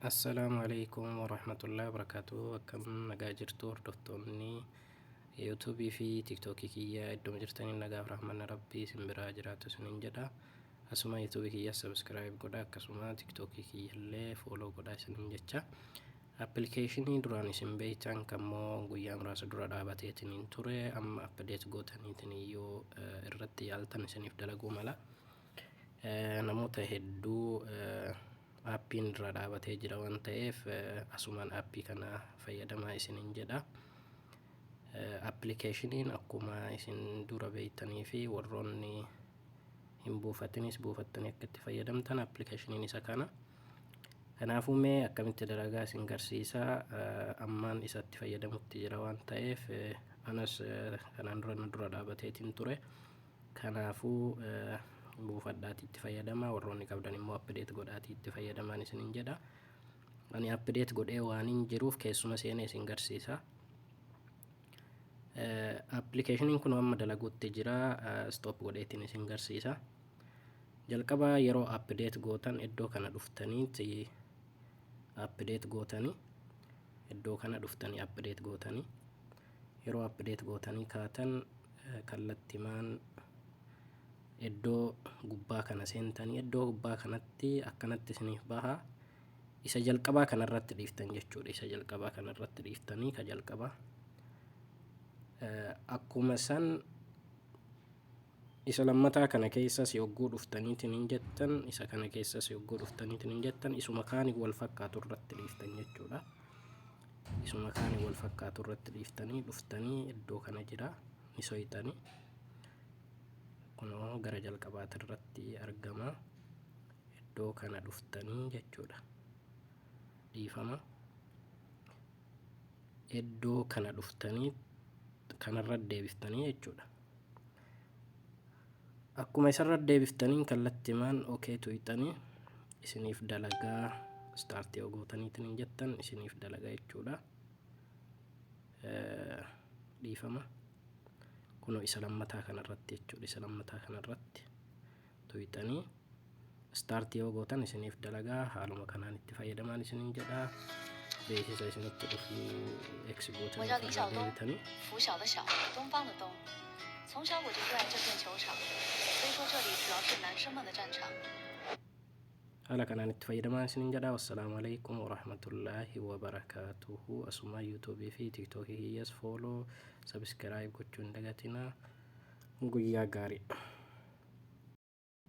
Assalamualaikum warahmatullahi wabarakatuh. Akkam nagaa jirtu hordoftoonni yuutuubii fi tiiktookii kiyya iddoo jirtaniin nagaaf rahmanni rabbii isin biraa jiraatu isiniin jedha. Asuma yuutuubii kiyya sabiskiraayib godha, akkasuma tiiktookii kiyya illee fooloo godha isiniin jecha. Appilikeeshinii duraan isin beektan kammoo guyyaa muraasa dura dhaabateetiin ture, amma apdeet gootaniitiin iyyuu irratti yaaltan isiniif dalaguu mala. Namoota hedduu aappiin irra dhaabatee jira waan ta'eef asumaan aappii kana fayyadamaa isiniin jedha. Appilikeeshiniin akkuma isin dura beektanii fi warroonni hin buufatinis buufattanii akka itti fayyadamtan appilikeeshiniin isa kana. Kanaafuu mee akkamitti dalagaa isin garsiisa, ammaan isatti fayyadamutti jira waan ta'eef anas kanaan dura dhaabateetiin ture. Kanaafuu buufadhaatii itti fayyadamaa, warroonni qabdan immoo apdeet godhaatii itti fayyadamaan isiniin jedha. Ani apdeet godhee waan hin jiruuf keessuma seenee isin garsiisa. Appilikeeshiniin kun amma dalaguutti jira, stoop godheetiin isin garsiisa. Jalqaba yeroo apdeet gootan iddoo kana dhuftaniiti apdeet gootanii iddoo kana dhuftanii apdeet gootanii yeroo apdeet gootanii kaatan kallattimaan iddoo gubbaa kana seentanii iddoo gubbaa kanatti akkanatti isiniif baha. Isa jalqabaa kanarratti dhiiftan jechuudha. Isa jalqabaa kanarratti dhiiftanii ka jalqabaa akkuma san isa lammataa kana keessas yogguu dhuftaniitiin hin jettan, isa kana keessas yogguu dhuftaniitiin hin jettan, isuma kaanii wal fakkaatu irratti dhiiftan jechuudha. Isuma kaanii wal fakkaatu irratti dhiiftanii dhuftanii iddoo kana jira ni soyxanii. Kunoo gara jalqabaati irratti argama. Iddoo kana dhuftanii jechuudha. Dhiifama. Iddoo kana dhuftanii kanarra deebiftanii jechuudha. Akkuma isarra deebiftanii kallattimaan okee tuqxanii isiniif dalagaa staart yoo gootaniitiin hin jettan isiniif dalagaa jechuudha. Dhiifama. Kunoo isa lammataa kanarratti jechuudha. Isa lammataa kanarratti tuqxanii staart yoo gootan isiniif dalagaa, haaluma kanaan itti fayyadamaan isiniin jedha. Beeksisa isinitti dhufu X gootanii deebitanii. 从小我就热爱这片球场，所以说这里主要是男生们的战场。 Haala kanaan itti fayyadamaan isiniin jedha. Wassalaamu alaikum warahmatullaahi wabarakaatuhu. Asuma yuutuubii fi tiiktookii kiyyas fooloo sabiskiraayib gochuu hin dagatinaa. Guyyaa gaarii.